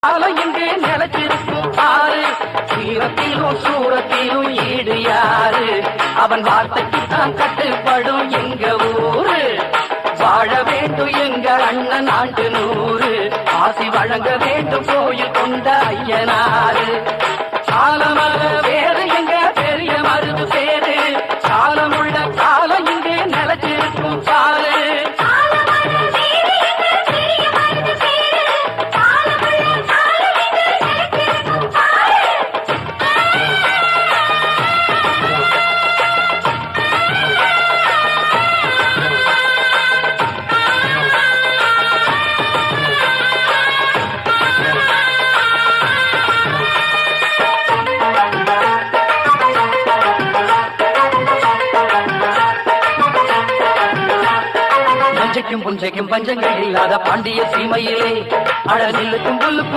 இங்கு நிலச்சிருக்கும் பாரு சீரத்திலும் சூரத்திலும் ஈடு யாரு அவன் வார்த்தைக்கு தான் கட்டுப்படும் எங்க ஊரு வாழ வேண்டும் எங்க அண்ணன் ஆண்டு 100 ஆசி வழங்க வேண்டும் கோயில் கொண்ட ஐயனாரு காலமர வேறு எங்க பெரிய மருது பேரு காலமுள்ள காலம் இங்கு நிலச்சிருக்கும் பாரு புஞ்சைக்கும் பஞ்சங்கள் இல்லாத பாண்டிய சீமையிலே அழகிலுக்கும் புல்லுக்கும்